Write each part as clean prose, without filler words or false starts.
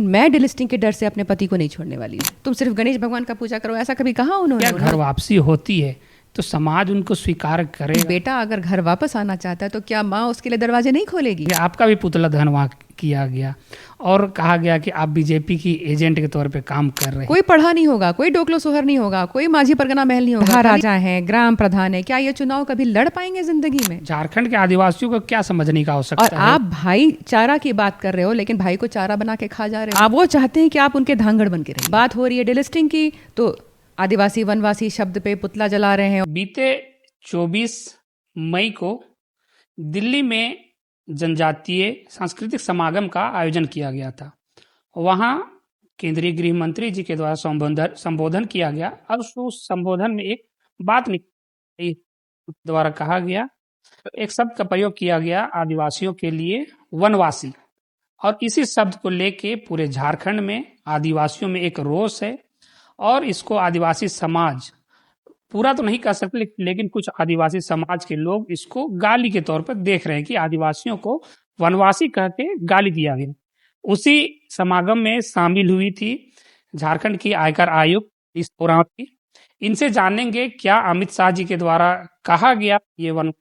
मैं डिलिस्टिंग के डर से अपने पति को नहीं छोड़ने वाली हूँ। तुम सिर्फ गणेश भगवान का पूजा करो, ऐसा कभी कहा उन्होंने? क्या घर वापसी होती है तो समाज उनको स्वीकार करेगा? बेटा अगर घर वापस आना चाहता है तो क्या माँ उसके लिए दरवाजे नहीं खोलेगी? आपका भी पुतला दहन वहाँ किया गया और कहा गया कि आप बीजेपी की एजेंट के तौर पे काम कर रहे हैं। कोई पढ़ा नहीं होगा, कोई डोकलो सोहर नहीं होगा, कोई माझी परगना महल नहीं होगा, राजा है, ग्राम प्रधान है, क्या ये चुनाव कभी लड़ पाएंगे जिंदगी में? झारखंड के आदिवासियों को क्या समझने का आवश्यकता और है? आप भाईचारा की बात कर रहे हो लेकिन भाई को चारा बना के खा जा रहे हो। आप वो चाहते हैं कि आप उनके धांगड़ बन के रहिए। बात हो रही है डिलिस्टिंग की तो आदिवासी वनवासी शब्द पे पुतला जला रहे हैं। बीते 24 मई को दिल्ली में जनजातीय सांस्कृतिक समागम का आयोजन किया गया था। वहाँ केंद्रीय गृह मंत्री जी के द्वारा संबोधन किया गया और उस संबोधन में एक बात निकली द्वारा कहा गया, एक शब्द का प्रयोग किया गया आदिवासियों के लिए, वनवासी। और इसी शब्द को लेके पूरे झारखंड में आदिवासियों में एक रोष है और इसको आदिवासी समाज पूरा तो नहीं कर सकते लेकिन कुछ आदिवासी समाज के लोग इसको गाली के तौर पर देख रहे हैं कि आदिवासियों को वनवासी कह के गाली दिया गया। उसी समागम में शामिल हुई थी झारखंड की आयकर आयुक्त इस दौरान थी। इनसे जानेंगे क्या अमित शाह जी के द्वारा कहा गया ये वन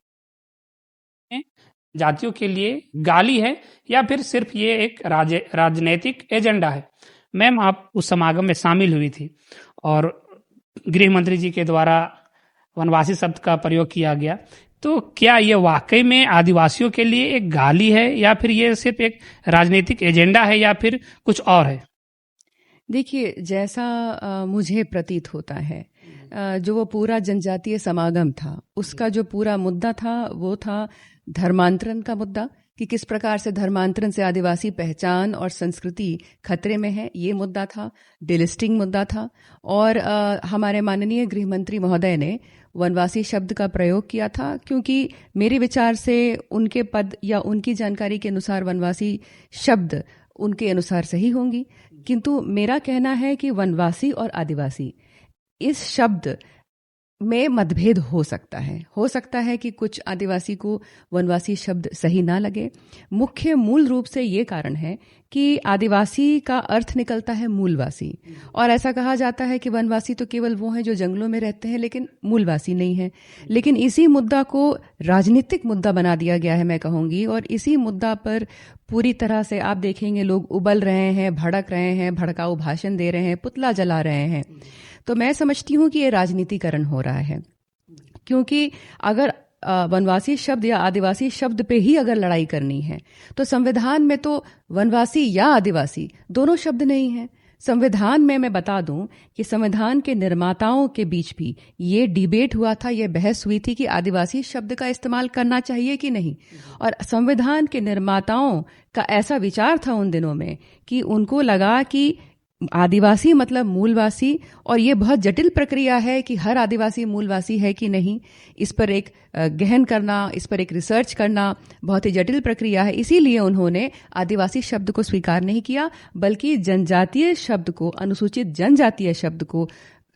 जातियों के लिए गाली है या फिर सिर्फ ये एक राजनीतिक एजेंडा है। मैम आप उस समागम में शामिल हुई थी और गृह मंत्री जी के द्वारा वनवासी शब्द का प्रयोग किया गया, तो क्या ये वाकई में आदिवासियों के लिए एक गाली है या फिर ये सिर्फ एक राजनीतिक एजेंडा है या फिर कुछ और है? देखिए जैसा मुझे प्रतीत होता है जो वो पूरा जनजातीय समागम था उसका जो पूरा मुद्दा था वो था धर्मांतरण का मुद्दा, कि किस प्रकार से धर्मांतरण से आदिवासी पहचान और संस्कृति खतरे में है, ये मुद्दा था। डिलिस्टिंग मुद्दा था और हमारे माननीय गृह मंत्री महोदय ने वनवासी शब्द का प्रयोग किया था क्योंकि मेरे विचार से उनके पद या उनकी जानकारी के अनुसार वनवासी शब्द उनके अनुसार सही होंगी, किंतु मेरा कहना है कि वनवासी और आदिवासी इस शब्द में मतभेद हो सकता है कि कुछ आदिवासी को वनवासी शब्द सही ना लगे। मुख्य मूल रूप से ये कारण है कि आदिवासी का अर्थ निकलता है मूलवासी और ऐसा कहा जाता है कि वनवासी तो केवल वो हैं जो जंगलों में रहते हैं लेकिन मूलवासी नहीं है। लेकिन इसी मुद्दा को राजनीतिक मुद्दा बना दिया गया है मैं कहूँगी, और इसी मुद्दा पर पूरी तरह से आप देखेंगे लोग उबल रहे हैं, भड़क रहे हैं, भड़काऊ भाषण दे रहे हैं, पुतला जला रहे हैं। तो मैं समझती हूँ कि ये राजनीतिकरण हो रहा है क्योंकि अगर वनवासी शब्द या आदिवासी शब्द पे ही अगर लड़ाई करनी है तो संविधान में तो वनवासी या आदिवासी दोनों शब्द नहीं है। संविधान में मैं बता दूं कि संविधान के निर्माताओं के बीच भी ये डिबेट हुआ था, ये बहस हुई थी कि आदिवासी शब्द का इस्तेमाल करना चाहिए कि नहीं, और संविधान के निर्माताओं का ऐसा विचार था उन दिनों में कि उनको लगा कि आदिवासी मतलब मूलवासी, और ये बहुत जटिल प्रक्रिया है कि हर आदिवासी मूलवासी है कि नहीं, इस पर एक गहन करना, इस पर एक रिसर्च करना बहुत ही जटिल प्रक्रिया है। इसीलिए उन्होंने आदिवासी शब्द को स्वीकार नहीं किया बल्कि जनजातीय शब्द को, अनुसूचित जनजातीय शब्द को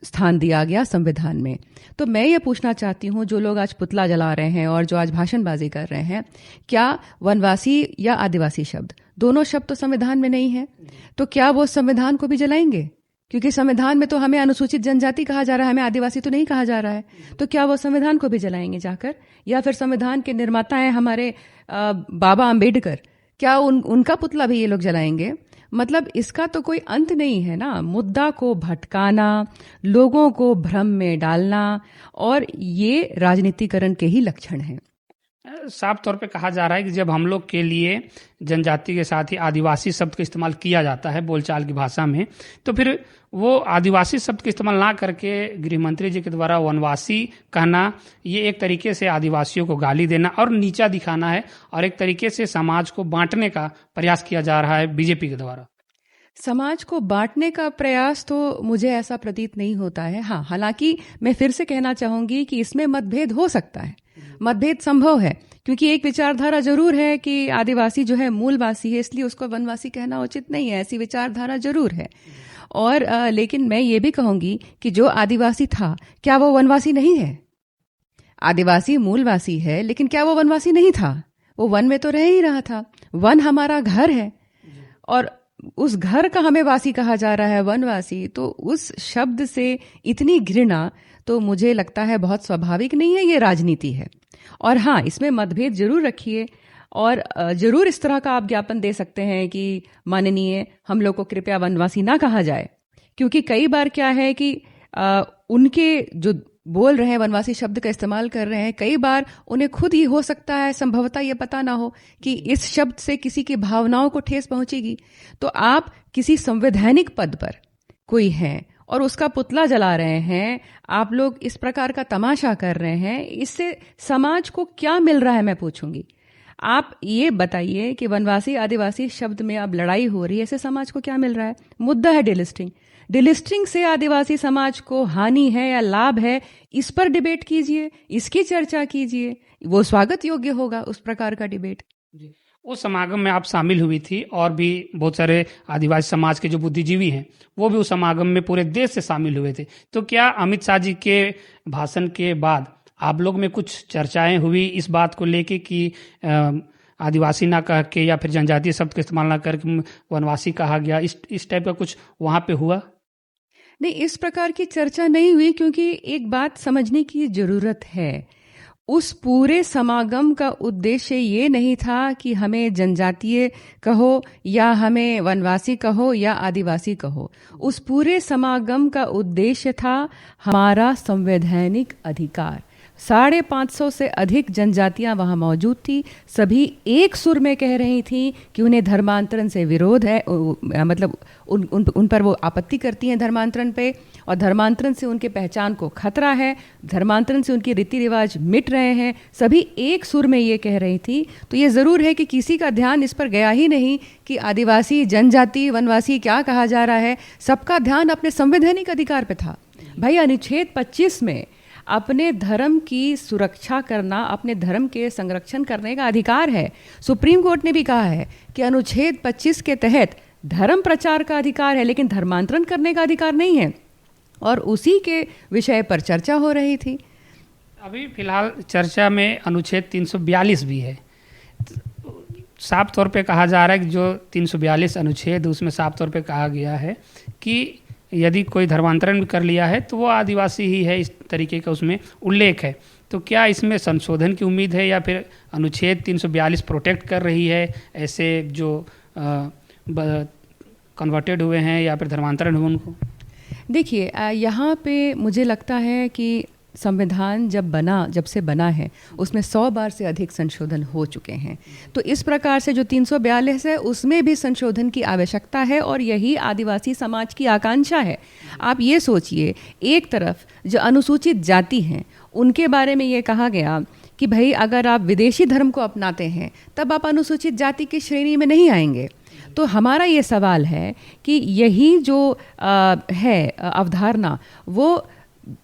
स्थान दिया गया संविधान में। तो मैं ये पूछना चाहती हूँ जो लोग आज पुतला जला रहे हैं और जो आज भाषणबाजी कर रहे हैं, क्या वनवासी या आदिवासी शब्द दोनों शब्द तो संविधान में नहीं है, तो क्या वो संविधान को भी जलाएंगे? क्योंकि संविधान में तो हमें अनुसूचित जनजाति कहा जा रहा है, हमें आदिवासी तो नहीं कहा जा रहा है, तो क्या वो संविधान को भी जलाएंगे जाकर? या फिर संविधान के निर्माता हैं हमारे बाबा अंबेडकर, क्या उनका पुतला भी ये लोग जलाएंगे? मतलब इसका तो कोई अंत नहीं है ना। मुद्दा को भटकाना, लोगों को भ्रम में डालना, और ये राजनीतिकरण के ही लक्षण हैं। साफ तौर पे कहा जा रहा है कि जब हम लोग के लिए जनजाति के साथ ही आदिवासी शब्द का इस्तेमाल किया जाता है बोलचाल की भाषा में, तो फिर वो आदिवासी शब्द का इस्तेमाल ना करके गृह मंत्री जी के द्वारा वनवासी कहना, ये एक तरीके से आदिवासियों को गाली देना और नीचा दिखाना है और एक तरीके से समाज को बांटने का प्रयास किया जा रहा है बीजेपी के द्वारा। समाज को बांटने का प्रयास तो मुझे ऐसा प्रतीत नहीं होता है। हाँ, हालांकि मैं फिर से कहना चाहूंगी कि इसमें मतभेद हो सकता है, मतभेद संभव है, क्योंकि एक विचारधारा जरूर है कि आदिवासी जो है मूलवासी है इसलिए उसको वनवासी कहना उचित नहीं है, ऐसी विचारधारा जरूर है। और लेकिन मैं ये भी कहूंगी कि जो आदिवासी था क्या वो वनवासी नहीं है? आदिवासी मूलवासी है लेकिन क्या वो वनवासी नहीं था? वो वन में तो रह ही रहा था। वन हमारा घर है और उस घर का हमें वासी कहा जा रहा है, वनवासी, तो उस शब्द से इतनी घृणा तो मुझे लगता है बहुत स्वाभाविक नहीं है, ये राजनीति है। और हाँ, इसमें मतभेद जरूर रखिए और जरूर इस तरह का आप ज्ञापन दे सकते हैं कि माननीय, हम लोग को कृपया वनवासी ना कहा जाए, क्योंकि कई बार क्या है कि उनके जो बोल रहे हैं वनवासी शब्द का इस्तेमाल कर रहे हैं, कई बार उन्हें खुद ही हो सकता है संभवतः ये पता ना हो कि इस शब्द से किसी की भावनाओं को ठेस पहुंचेगी। तो आप किसी संवैधानिक पद पर कोई हैं और उसका पुतला जला रहे हैं, आप लोग इस प्रकार का तमाशा कर रहे हैं, इससे समाज को क्या मिल रहा है मैं पूछूंगी। आप ये बताइए कि वनवासी आदिवासी शब्द में अब लड़ाई हो रही है, इससे समाज को क्या मिल रहा है? मुद्दा है डिलिस्टिंग। डिलिस्टिंग से आदिवासी समाज को हानि है या लाभ है, इस पर डिबेट कीजिए, इसकी चर्चा कीजिए, वो स्वागत योग्य होगा उस प्रकार का डिबेट। उस समागम में आप शामिल हुई थी और भी बहुत सारे आदिवासी समाज के जो बुद्धिजीवी हैं वो भी उस समागम में पूरे देश से शामिल हुए थे। तो क्या अमित शाह जी के भाषण के बाद आप लोग में कुछ चर्चाएं हुई इस बात को लेके कि आदिवासी ना कह के या फिर जनजातीय शब्द का इस्तेमाल ना करके वनवासी कहा गया, इस टाइप का कुछ वहां पे हुआ? नहीं, इस प्रकार की चर्चा नहीं हुई, क्योंकि एक बात समझने की जरूरत है, उस पूरे समागम का उद्देश्य ये नहीं था कि हमें जनजातीय कहो या हमें वनवासी कहो या आदिवासी कहो। उस पूरे समागम का उद्देश्य था हमारा संवैधानिक अधिकार। 550 से अधिक जनजातियां वहां मौजूद थी, सभी एक सुर में कह रही थी कि उन्हें धर्मांतरण से विरोध है, मतलब उन पर वो आपत्ति करती हैं धर्मांतरण पे, और धर्मांतरण से उनके पहचान को खतरा है, धर्मांतरण से उनके रीति रिवाज मिट रहे हैं, सभी एक सुर में ये कह रही थी। तो ये ज़रूर है कि किसी का ध्यान इस पर गया ही नहीं कि आदिवासी, जनजाति, वनवासी क्या कहा जा रहा है, सबका ध्यान अपने संवैधानिक अधिकार पे था। भाई, अनुच्छेद 25 में अपने धर्म की सुरक्षा करना, अपने धर्म के संरक्षण करने का अधिकार है। सुप्रीम कोर्ट ने भी कहा है कि अनुच्छेद 25 के तहत धर्म प्रचार का अधिकार है, लेकिन धर्मांतरण करने का अधिकार नहीं है, और उसी के विषय पर चर्चा हो रही थी। अभी फिलहाल चर्चा में अनुच्छेद 342 भी है। साफ तौर पे कहा जा रहा है कि जो 342 अनुच्छेद, उसमें साफ तौर पे कहा गया है कि यदि कोई धर्मांतरण भी कर लिया है तो वो आदिवासी ही है, इस तरीके का उसमें उल्लेख है। तो क्या इसमें संशोधन की उम्मीद है या फिर अनुच्छेद 342 प्रोटेक्ट कर रही है ऐसे जो कन्वर्टेड हुए हैं या फिर धर्मांतरण हुए उनको? देखिए, यहाँ पे मुझे लगता है कि संविधान जब से बना है उसमें 100 बार से अधिक संशोधन हो चुके हैं। तो इस प्रकार से जो 342 है उसमें भी संशोधन की आवश्यकता है, और यही आदिवासी समाज की आकांक्षा है। आप ये सोचिए, एक तरफ जो अनुसूचित जाति हैं उनके बारे में ये कहा गया कि भाई अगर आप विदेशी धर्म को अपनाते हैं तब आप अनुसूचित जाति की श्रेणी में नहीं आएंगे। तो हमारा ये सवाल है कि यही जो है अवधारणा, वो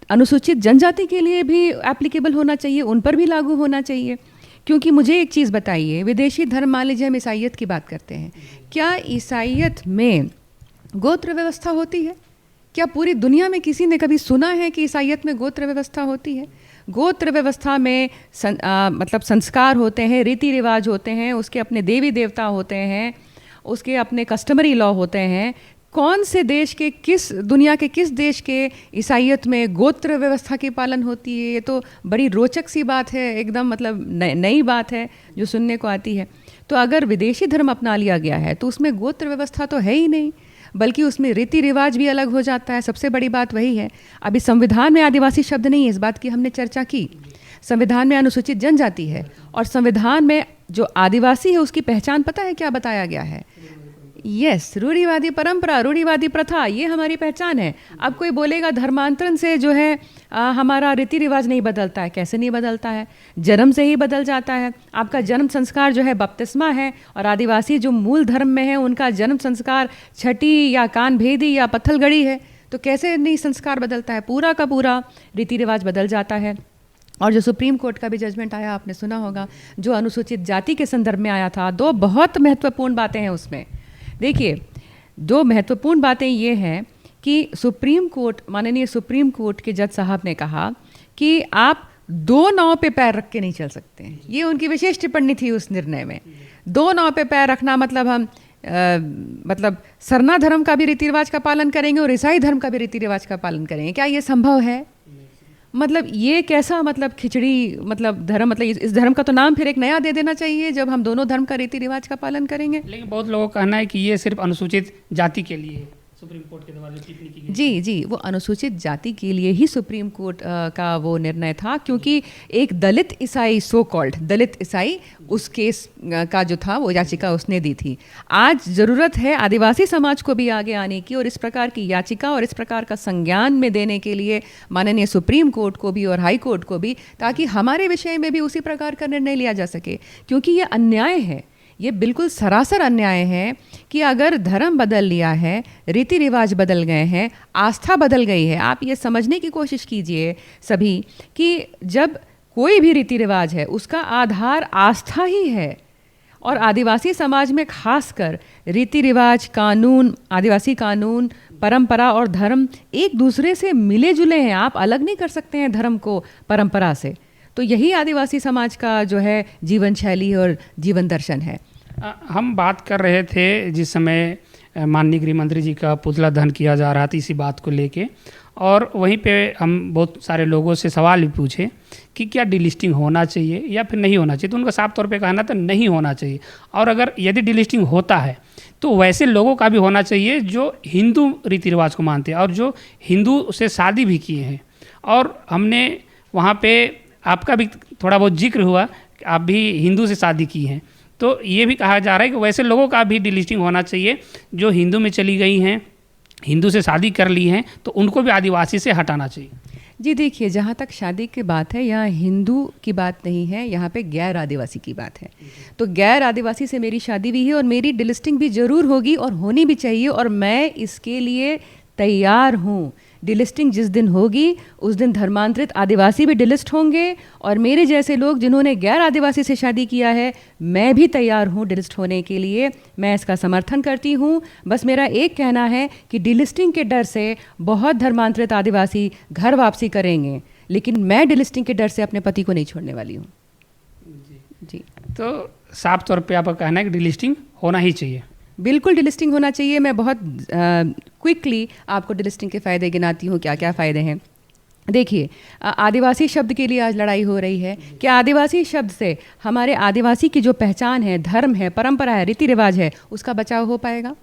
अनुसूचित जनजाति के लिए भी एप्लीकेबल होना चाहिए, उन पर भी लागू होना चाहिए। क्योंकि मुझे एक चीज़ बताइए, विदेशी धर्म, मान लीजिए हम ईसाइयत की बात करते हैं, क्या ईसाइयत में गोत्र व्यवस्था होती है? क्या पूरी दुनिया में किसी ने कभी सुना है कि ईसाइयत में गोत्र व्यवस्था होती है? गोत्र व्यवस्था में मतलब संस्कार होते हैं, रीति रिवाज होते हैं, उसके अपने देवी देवता होते हैं, उसके अपने कस्टमरी लॉ होते हैं। कौन से देश के, किस दुनिया के किस देश के ईसाइयत में गोत्र व्यवस्था की पालन होती है? ये तो बड़ी रोचक सी बात है, एकदम मतलब नई बात है जो सुनने को आती है। तो अगर विदेशी धर्म अपना लिया गया है तो उसमें गोत्र व्यवस्था तो है ही नहीं, बल्कि उसमें रीति रिवाज भी अलग हो जाता है। सबसे बड़ी बात वही है। अभी संविधान में आदिवासी शब्द नहीं है, इस बात की हमने चर्चा की। संविधान में अनुसूचित जनजाति है, और संविधान में जो आदिवासी है उसकी पहचान पता है क्या बताया गया है? यस, रूढ़िवादी परंपरा, रूढ़िवादी प्रथा, ये हमारी पहचान है। अब कोई बोलेगा धर्मांतरण से जो है हमारा रीति रिवाज नहीं बदलता है। कैसे नहीं बदलता है? जन्म से ही बदल जाता है। आपका जन्म संस्कार जो है बपतिस्मा है, और आदिवासी जो मूल धर्म में है उनका जन्म संस्कार छठी या कानभेदी या पत्थलगड़ी है। तो कैसे नहीं संस्कार बदलता है? पूरा का पूरा रीति रिवाज बदल जाता है। और जो सुप्रीम कोर्ट का भी जजमेंट आया, आपने सुना होगा, जो अनुसूचित जाति के संदर्भ में आया था, 2 बहुत महत्वपूर्ण बातें हैं उसमें। देखिए, 2 महत्वपूर्ण बातें ये हैं कि सुप्रीम कोर्ट, माननीय सुप्रीम कोर्ट के जज साहब ने कहा कि आप 2 नाव पे पैर रख के नहीं चल सकते हैं। ये उनकी विशेष टिप्पणी थी उस निर्णय में। 2 नाव पे पैर रखना मतलब हम मतलब सरना धर्म का भी रीति रिवाज का पालन करेंगे और ईसाई धर्म का भी रीति रिवाज का पालन करेंगे? क्या ये संभव है? मतलब ये कैसा मतलब खिचड़ी मतलब धर्म, मतलब इस धर्म का तो नाम फिर एक नया दे देना चाहिए जब हम दोनों धर्म का रीति रिवाज का पालन करेंगे। लेकिन बहुत लोगों का कहना है कि ये सिर्फ अनुसूचित जाति के लिए है, सुप्रीम कोर्ट के द्वारा जो टिप्पणी की गई। जी जी, वो अनुसूचित जाति के लिए ही सुप्रीम कोर्ट का वो निर्णय था, क्योंकि एक दलित ईसाई, सो कॉल्ड दलित ईसाई, उस केस का जो था वो याचिका उसने दी थी। आज ज़रूरत है आदिवासी समाज को भी आगे आने की और इस प्रकार की याचिका और इस प्रकार का संज्ञान में देने के लिए माननीय सुप्रीम कोर्ट को भी और हाई कोर्ट को भी, ताकि हमारे विषय में भी उसी प्रकार का निर्णय लिया जा सके। क्योंकि ये अन्याय है, ये बिल्कुल सरासर अन्याय है कि अगर धर्म बदल लिया है, रीति रिवाज बदल गए हैं, आस्था बदल गई है। आप ये समझने की कोशिश कीजिए सभी कि जब कोई भी रीति रिवाज है उसका आधार आस्था ही है, और आदिवासी समाज में खासकर रीति रिवाज, कानून, आदिवासी कानून, परंपरा और धर्म एक दूसरे से मिले जुले हैं। आप अलग नहीं कर सकते हैं धर्म को परंपरा से। तो यही आदिवासी समाज का जो है जीवन शैली और जीवन दर्शन है। हम बात कर रहे थे जिस समय माननीय गृह मंत्री जी का पुतला दहन किया जा रहा था इसी बात को लेके, और वहीं पे हम बहुत सारे लोगों से सवाल भी पूछे कि क्या डिलिस्टिंग होना चाहिए या फिर नहीं होना चाहिए। तो उनका साफ तौर पे कहना था नहीं होना चाहिए, और अगर यदि डिलिस्टिंग होता है तो वैसे लोगों का भी होना चाहिए जो हिंदू रीति रिवाज को मानते हैं और जो हिंदू से शादी भी किए हैं। और हमने वहाँ पे आपका भी थोड़ा बहुत जिक्र हुआ कि आप भी हिंदू से शादी की हैं, तो ये भी कहा जा रहा है कि वैसे लोगों का भी डिलिस्टिंग होना चाहिए जो हिंदू में चली गई हैं, हिंदू से शादी कर ली हैं, तो उनको भी आदिवासी से हटाना चाहिए। जी देखिए, जहाँ तक शादी की बात है, यहाँ हिंदू की बात नहीं है, यहाँ पे गैर आदिवासी की बात है। तो गैर आदिवासी से मेरी शादी भी है और मेरी डिलिस्टिंग भी ज़रूर होगी और होनी भी चाहिए, और मैं इसके लिए तैयार हूँ। डिलिस्टिंग जिस दिन होगी उस दिन धर्मांतरित आदिवासी भी डिलिस्ट होंगे, और मेरे जैसे लोग जिन्होंने गैर आदिवासी से शादी किया है, मैं भी तैयार हूँ डिलिस्ट होने के लिए। मैं इसका समर्थन करती हूँ। बस मेरा एक कहना है कि डिलिस्टिंग के डर से बहुत धर्मांतरित आदिवासी घर वापसी करेंगे, लेकिन मैं डिलिस्टिंग के डर से अपने पति को नहीं छोड़ने वाली हूँ। जी, तो साफ तौर पे आपका कहना है कि डिलिस्टिंग होना ही चाहिए। बिल्कुल डिलिस्टिंग होना चाहिए। मैं बहुत क्विकली आपको डिलिस्टिंग के फ़ायदे गिनाती हूँ, क्या क्या फ़ायदे हैं। देखिए, आदिवासी शब्द के लिए आज लड़ाई हो रही है कि आदिवासी शब्द से हमारे आदिवासी की जो पहचान है, धर्म है, परंपरा है, रीति रिवाज है, उसका बचाव हो पाएगा?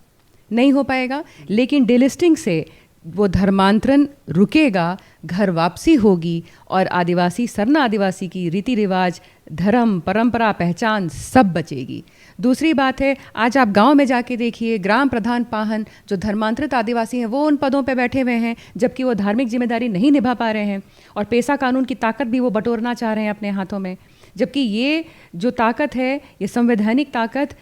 नहीं हो पाएगा। लेकिन डिलिस्टिंग से वो धर्मांतरण रुकेगा, घर वापसी होगी, और आदिवासी, सरना आदिवासी की रीति रिवाज, धर्म, परंपरा, पहचान सब बचेगी। दूसरी बात है, आज आप गांव में जाके देखिए, ग्राम प्रधान पाहन जो धर्मांतरित आदिवासी हैं वो उन पदों पे बैठे हुए हैं, जबकि वो धार्मिक जिम्मेदारी नहीं निभा पा रहे हैं, और पेशा कानून की ताकत भी वो बटोरना चाह रहे हैं अपने हाथों में। जबकि ये जो ताकत है, ये संवैधानिक ताकत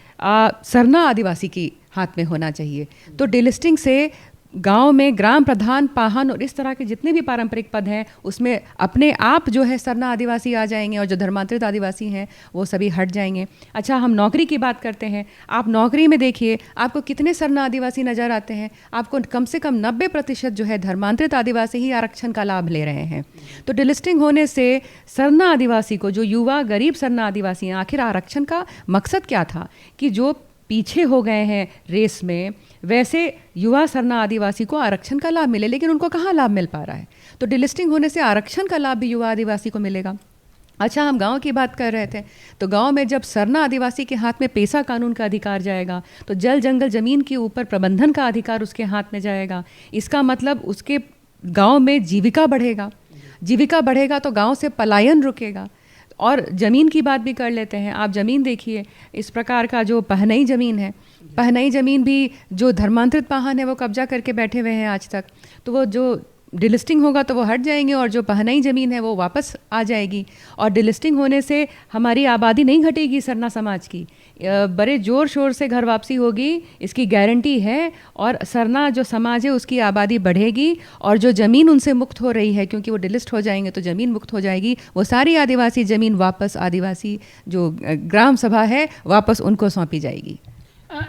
सरना आदिवासी की हाथ में होना चाहिए। तो डिलिस्टिंग से गांव में ग्राम प्रधान, पाहन और इस तरह के जितने भी पारंपरिक पद हैं उसमें अपने आप जो है सरना आदिवासी आ जाएंगे, और जो धर्मांतरित आदिवासी हैं वो सभी हट जाएंगे। अच्छा, हम नौकरी की बात करते हैं। आप नौकरी में देखिए, आपको कितने सरना आदिवासी नज़र आते हैं? आपको कम से कम 90% जो है धर्मांतरित आदिवासी ही आरक्षण का लाभ ले रहे हैं। तो डिलिस्टिंग होने से सरना आदिवासी को, जो युवा गरीब सरना आदिवासी हैं, आखिर आरक्षण का मकसद क्या था? कि जो पीछे हो गए हैं रेस में, वैसे युवा सरना आदिवासी को आरक्षण का लाभ मिले, लेकिन उनको कहाँ लाभ मिल पा रहा है? तो डिलिस्टिंग होने से आरक्षण का लाभ भी युवा आदिवासी को मिलेगा। अच्छा, हम गांव की बात कर रहे थे, तो गांव में जब सरना आदिवासी के हाथ में पेशा कानून का अधिकार जाएगा, तो जल जंगल ज़मीन के ऊपर प्रबंधन का अधिकार उसके हाथ में जाएगा। इसका मतलब उसके गाँव में जीविका बढ़ेगा। जीविका बढ़ेगा तो गाँव से पलायन रुकेगा। और ज़मीन की बात भी कर लेते हैं। आप ज़मीन देखिए, इस प्रकार का जो पहनई ज़मीन है, पहनई ज़मीन भी जो धर्मांतरित पाहन है वो कब्जा करके बैठे हुए हैं आज तक। तो वो जो डिलिस्टिंग होगा तो वो हट जाएंगे, और जो पहनई ज़मीन है वो वापस आ जाएगी। और डिलिस्टिंग होने से हमारी आबादी नहीं घटेगी सरना समाज की, बड़े ज़ोर शोर से घर वापसी होगी, इसकी गारंटी है। और सरना जो समाज है उसकी आबादी बढ़ेगी, और जो ज़मीन उनसे मुक्त हो रही है, क्योंकि वो डिलिस्ट हो जाएंगे तो ज़मीन मुक्त हो जाएगी, वो सारी आदिवासी ज़मीन वापस आदिवासी जो ग्राम सभा है वापस उनको सौंपी जाएगी।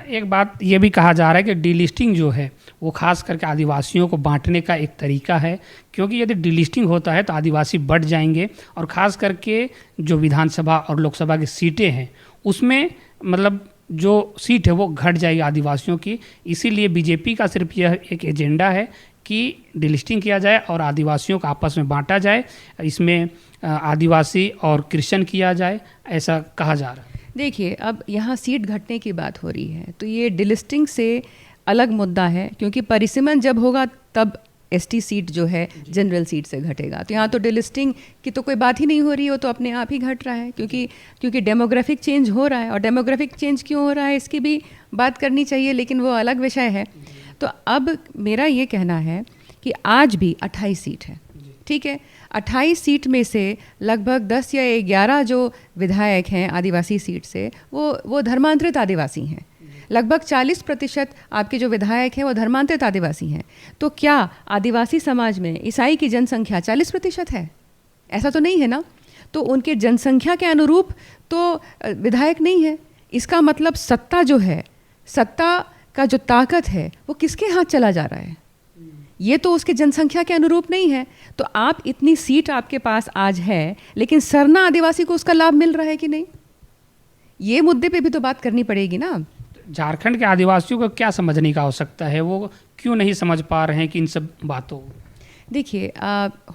एक बात ये भी कहा जा रहा है कि डिलिस्टिंग जो है वो खास करके आदिवासियों को बांटने का एक तरीका है, क्योंकि यदि डिलिस्टिंग होता है तो आदिवासी बढ़ जाएंगे, और ख़ास करके जो विधानसभा और लोकसभा की सीटें हैं उसमें मतलब जो सीट है वो घट जाएगी आदिवासियों की। इसीलिए बीजेपी का सिर्फ यह एक एजेंडा है कि डिलिस्टिंग किया जाए और आदिवासियों को आपस में बांटा जाए, इसमें आदिवासी और क्रिश्चियन किया जाए, ऐसा कहा जा रहा है। देखिए, अब यहाँ सीट घटने की बात हो रही है तो ये डिलिस्टिंग से अलग मुद्दा है, क्योंकि परिसीमन जब होगा तब एसटी सीट जो है जनरल सीट से घटेगा। तो यहाँ तो डिलिस्टिंग की तो कोई बात ही नहीं हो रही हो, तो अपने आप ही घट रहा है, क्योंकि डेमोग्राफिक चेंज हो रहा है। और डेमोग्राफिक चेंज क्यों हो रहा है इसकी भी बात करनी चाहिए, लेकिन वो अलग विषय है। तो अब मेरा ये कहना है कि आज भी 28 सीट है, ठीक है। 28 सीट में से लगभग 10 या 11 जो विधायक हैं आदिवासी सीट से वो धर्मांतरित आदिवासी हैं। लगभग 40% आपके जो विधायक हैं वो धर्मांतरित आदिवासी हैं। तो क्या आदिवासी समाज में ईसाई की जनसंख्या 40% है? ऐसा तो नहीं है ना। तो उनके जनसंख्या के अनुरूप तो विधायक नहीं है। इसका मतलब सत्ता जो है, सत्ता का जो ताकत है वो किसके हाथ चला जा रहा है? ये तो उसके जनसंख्या के अनुरूप नहीं है। तो आप इतनी सीट आपके पास आज है, लेकिन सरना आदिवासी को उसका लाभ मिल रहा है कि नहीं? ये मुद्दे पे भी तो बात करनी पड़ेगी ना। झारखंड के आदिवासियों को क्या समझने का आवश्यकता है? वो क्यों नहीं समझ पा रहे हैं कि इन सब बातों? देखिए,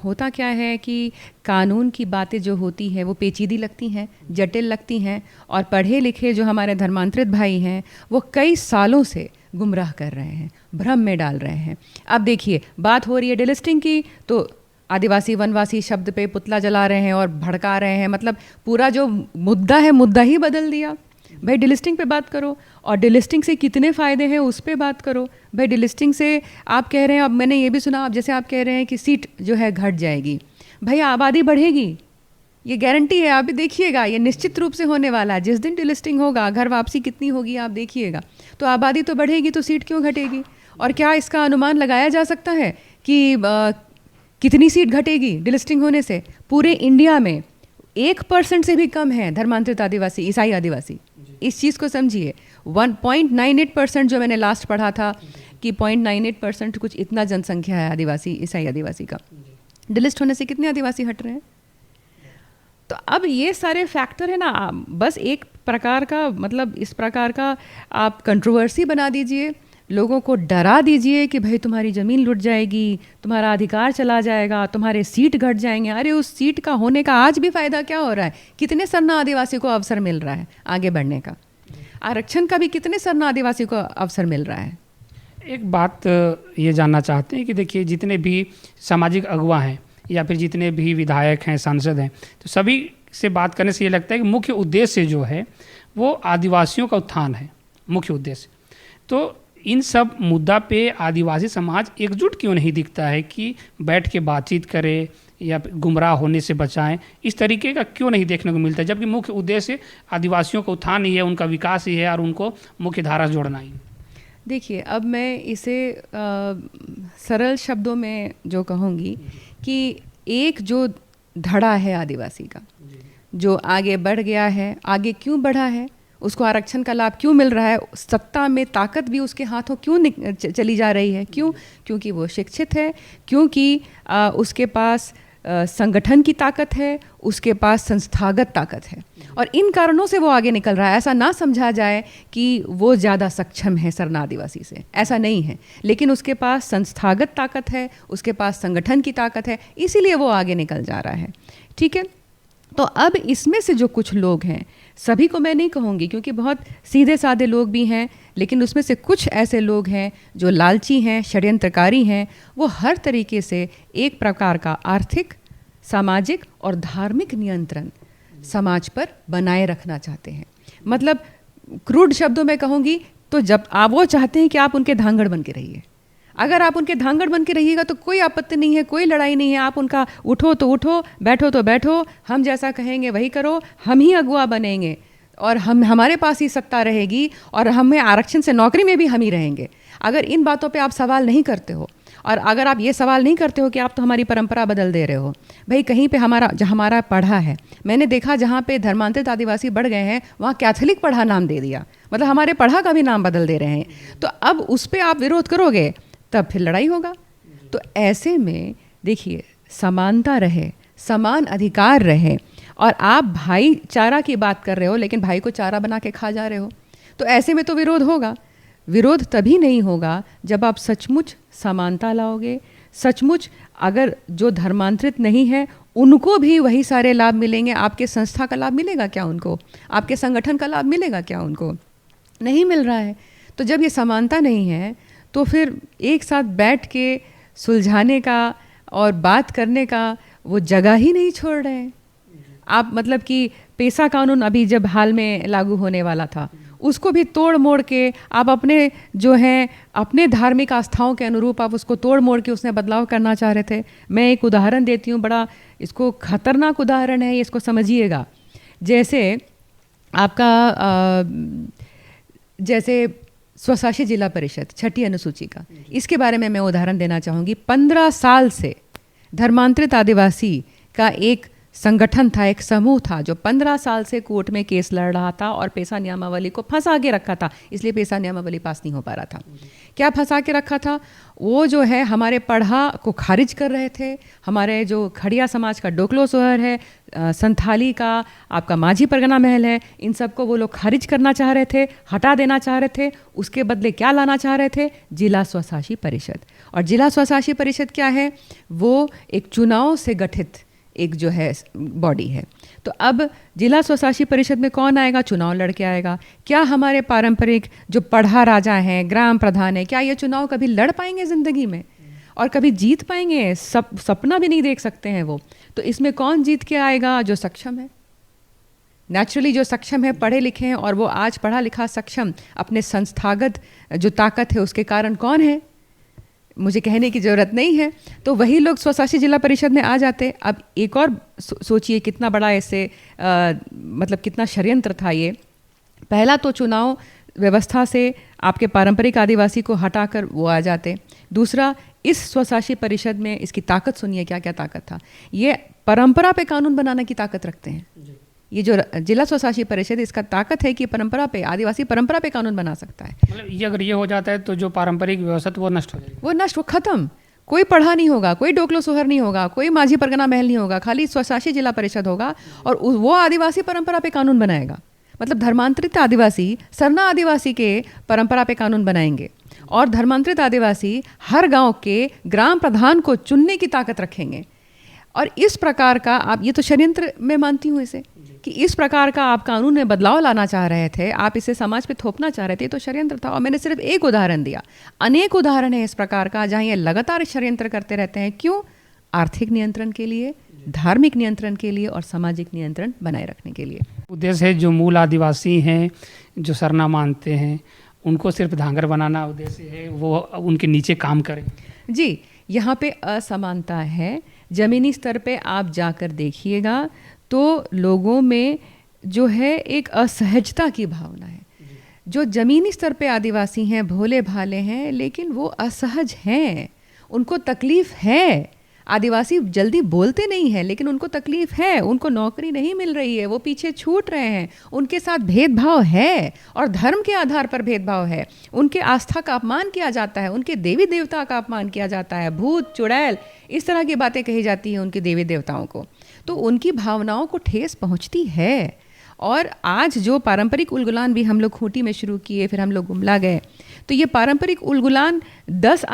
होता क्या है कि कानून की बातें जो होती है वो पेचीदी लगती हैं, जटिल लगती हैं, और पढ़े लिखे जो हमारे धर्मांतरित भाई हैं वो कई सालों से गुमराह कर रहे हैं, भ्रम में डाल रहे हैं। अब देखिए, बात हो रही है डिलिस्टिंग की, तो आदिवासी वनवासी शब्द पे पुतला जला रहे हैं और भड़का रहे हैं। मतलब पूरा जो मुद्दा है, मुद्दा ही बदल दिया। भाई डिलिस्टिंग पे बात करो, और डिलिस्टिंग से कितने फ़ायदे हैं उस पे बात करो। भाई डिलिस्टिंग से आप कह रहे हैं, अब मैंने ये भी सुना, अब जैसे आप कह रहे हैं कि सीट जो है घट जाएगी। भाई आबादी बढ़ेगी, ये गारंटी है, आप भी देखिएगा, ये निश्चित रूप से होने वाला है। जिस दिन डिलिस्टिंग होगा, घर वापसी कितनी होगी आप देखिएगा। तो आबादी तो बढ़ेगी, तो सीट क्यों घटेगी? और क्या इसका अनुमान लगाया जा सकता है कि कितनी सीट घटेगी डिलिस्टिंग होने से? पूरे इंडिया में 1% से भी कम है धर्मांतरित आदिवासी, ईसाई आदिवासी। इस चीज़ को समझिए। 1.98% जो मैंने लास्ट पढ़ा था कि 0.98% कुछ इतना जनसंख्या है आदिवासी, ईसाई आदिवासी का। डिलिस्ट होने से कितने आदिवासी हट रहे हैं? तो अब ये सारे फैक्टर है ना, बस एक प्रकार का, मतलब इस प्रकार का आप कंट्रोवर्सी बना दीजिए, लोगों को डरा दीजिए कि भाई तुम्हारी ज़मीन लुट जाएगी, तुम्हारा अधिकार चला जाएगा, तुम्हारे सीट घट जाएंगे। अरे उस सीट का होने का आज भी फ़ायदा क्या हो रहा है? कितने सरना आदिवासी को अवसर मिल रहा है आगे बढ़ने का? आरक्षण का भी कितने सरना आदिवासी को अवसर मिल रहा है? एक बात ये जानना चाहते हैं कि देखिए, जितने भी सामाजिक अगुवा हैं या फिर जितने भी विधायक हैं, सांसद हैं, तो सभी से बात करने से ये लगता है कि मुख्य उद्देश्य जो है वो आदिवासियों का उत्थान है, मुख्य उद्देश्य। तो इन सब मुद्दा पे आदिवासी समाज एकजुट क्यों नहीं दिखता है कि बैठ के बातचीत करे या गुमराह होने से बचाएं? इस तरीके का क्यों नहीं देखने को मिलता है, जबकि मुख्य उद्देश्य आदिवासियों का उत्थान ही है, उनका विकास ही है और उनको मुख्य धारा से जोड़ना ही। देखिए, अब मैं इसे सरल शब्दों में जो कहूँगी कि एक जो धड़ा है आदिवासी का, जो आगे बढ़ गया है, आगे क्यों बढ़ा है, उसको आरक्षण का लाभ क्यों मिल रहा है, सत्ता में ताकत भी उसके हाथों क्यों चली जा रही है? क्यों? क्योंकि वो शिक्षित है, क्योंकि उसके पास संगठन की ताकत है, उसके पास संस्थागत ताकत है, और इन कारणों से वो आगे निकल रहा है। ऐसा ना समझा जाए कि वो ज़्यादा सक्षम है सरना आदिवासी से, ऐसा नहीं है। लेकिन उसके पास संस्थागत ताकत है, उसके पास संगठन की ताकत है, इसीलिए वो आगे निकल जा रहा है। ठीक है। तो अब इसमें से जो कुछ लोग हैं, सभी को मैं नहीं कहूँगी क्योंकि बहुत सीधे साधे लोग भी हैं, लेकिन उसमें से कुछ ऐसे लोग हैं जो लालची हैं, षड्यंत्रकारी हैं। वो हर तरीके से एक प्रकार का आर्थिक, सामाजिक और धार्मिक नियंत्रण समाज पर बनाए रखना चाहते हैं। मतलब क्रूड शब्दों में कहूँगी तो जब आप वो चाहते हैं कि आप उनके धांगड़ बन के रहिए। अगर आप उनके धांगड़ बन के रहिएगा तो कोई आपत्ति नहीं है, कोई लड़ाई नहीं है। आप उनका उठो तो उठो, बैठो तो बैठो, हम जैसा कहेंगे वही करो, हम ही अगुआ बनेंगे और हमारे पास ही सत्ता रहेगी और हमें आरक्षण से नौकरी में भी हम ही रहेंगे। अगर इन बातों पे आप सवाल नहीं करते हो, और अगर आप ये सवाल नहीं करते हो कि आप तो हमारी परंपरा बदल दे रहे हो, भाई कहीं पे हमारा पढ़ा है, मैंने देखा जहाँ पे धर्मांतरित आदिवासी बढ़ गए हैं वहाँ कैथोलिक पढ़ा नाम दे दिया, मतलब हमारे पढ़ा का भी नाम बदल दे रहे हैं। तो अब उस पर आप विरोध करोगे तब फिर लड़ाई होगा। तो ऐसे में देखिए, समानता रहे, समान अधिकार रहे, और आप भाईचारा की बात कर रहे हो लेकिन भाई को चारा बना के खा जा रहे हो, तो ऐसे में तो विरोध होगा। विरोध तभी नहीं होगा जब आप सचमुच समानता लाओगे, सचमुच अगर जो धर्मांतरित नहीं है उनको भी वही सारे लाभ मिलेंगे। आपके संस्था का लाभ मिलेगा क्या उनको? आपके संगठन का लाभ मिलेगा क्या उनको? नहीं मिल रहा है। तो जब ये समानता नहीं है तो फिर एक साथ बैठ के सुलझाने का और बात करने का वो जगह ही नहीं छोड़ रहे हैं आप। मतलब कि पेशा कानून अभी जब हाल में लागू होने वाला था, उसको भी तोड़ मोड़ के आप अपने जो है अपने धार्मिक आस्थाओं के अनुरूप आप उसको तोड़ मोड़ के उसने बदलाव करना चाह रहे थे। मैं एक उदाहरण देती हूँ, बड़ा इसको खतरनाक उदाहरण है, इसको समझिएगा। जैसे आपका जैसे स्वशासी जिला परिषद 6ठी अनुसूची का, इसके बारे में मैं उदाहरण देना चाहूँगी। 15 साल से धर्मांतरित आदिवासी का एक संगठन था, एक समूह था जो 15 साल से कोर्ट में केस लड़ रहा था और पेशा नियमावली को फंसा के रखा था, इसलिए पेशा नियमावली पास नहीं हो पा रहा था। क्या फंसा के रखा था? वो जो है हमारे पढ़ा को खारिज कर रहे थे। हमारे जो खड़िया समाज का डोकलो सोहर है, संथाली का आपका माझी परगना महल है, इन सबको वो लोग खारिज करना चाह रहे थे, हटा देना चाह रहे थे। उसके बदले क्या लाना चाह रहे थे? जिला स्वशासी परिषद। और जिला स्वशासी परिषद क्या है? वो एक चुनाव से गठित एक जो है बॉडी है। तो अब जिला स्वशासी परिषद में कौन आएगा? चुनाव लड़के आएगा। क्या हमारे पारंपरिक जो पढ़ा राजा हैं, ग्राम प्रधान है, क्या ये चुनाव कभी लड़ पाएंगे ज़िंदगी में और कभी जीत पाएंगे? सपना भी नहीं देख सकते हैं वो। तो इसमें कौन जीत के आएगा? जो सक्षम है, नेचुरली जो सक्षम है, पढ़े लिखे हैं। और वो आज पढ़ा लिखा सक्षम अपने संस्थागत जो ताकत है उसके कारण कौन है? मुझे कहने की ज़रूरत नहीं है। तो वही लोग स्वशासी जिला परिषद में आ जाते। अब एक और सोचिए कितना बड़ा ऐसे मतलब कितना षड्यंत्र था ये। पहला तो चुनाव व्यवस्था से आपके पारंपरिक आदिवासी को हटाकर वो आ जाते। दूसरा, इस स्वशासी परिषद में इसकी ताकत सुनिए, क्या क्या ताकत था। ये परंपरा पे कानून बनाने की ताकत रखते हैं। ये जो जिला स्वशासी परिषद, इसका ताकत है कि परंपरा पे, आदिवासी परंपरा पे कानून बना सकता है। मतलब ये अगर ये हो जाता है तो जो पारंपरिक व्यवस्था वो नष्ट हो जाएगी, वो नष्ट, वो खत्म। कोई पढ़ा नहीं होगा, कोई डोकलो सोहर नहीं होगा, कोई माझी परगना महल नहीं होगा, खाली स्वशासी जिला परिषद होगा और वो आदिवासी परंपरा पे कानून बनाएगा। मतलब धर्मांतरित आदिवासी सरना आदिवासी के परंपरा पे कानून बनाएंगे और धर्मांतरित आदिवासी हर गांव के ग्राम प्रधान को चुनने की ताकत रखेंगे। और इस प्रकार का आप, ये तो षड्यंत्र मैं मानती हूँ इसे, कि इस प्रकार का आप कानून में बदलाव लाना चाह रहे थे, आप इसे समाज पे थोपना चाह रहे थे, तो षड्यंत्र था। और मैंने सिर्फ एक उदाहरण दिया, अनेक उदाहरण है इस प्रकार का जहाँ ये लगातार षड्यंत्र करते रहते हैं। क्यों? आर्थिक नियंत्रण के लिए, धार्मिक नियंत्रण के लिए और सामाजिक नियंत्रण बनाए रखने के लिए। उद्देश्य है जो मूल आदिवासी हैं, जो सरना मानते हैं, उनको सिर्फ धांगर बनाना उद्देश्य है, वो उनके नीचे काम करें। जी, यहाँ पे असमानता है। ज़मीनी स्तर पे आप जाकर देखिएगा तो लोगों में जो है एक असहजता की भावना है। जो ज़मीनी स्तर पे आदिवासी हैं, भोले भाले हैं, लेकिन वो असहज हैं, उनको तकलीफ़ है। आदिवासी जल्दी बोलते नहीं हैं, लेकिन उनको तकलीफ़ है, उनको नौकरी नहीं मिल रही है, वो पीछे छूट रहे हैं, उनके साथ भेदभाव है और धर्म के आधार पर भेदभाव है। उनके आस्था का अपमान किया जाता है, उनके देवी देवता का अपमान किया जाता है, भूत चुड़ैल इस तरह की बातें कही जाती हैं उनके देवी देवताओं को। तो उनकी भावनाओं को ठेस पहुंचती है। और आज जो पारंपरिक उलगुलान भी हम लोग खूंटी में शुरू किए, फिर हम लोग गुमला गए, तो ये पारंपरिक उलगुलान 10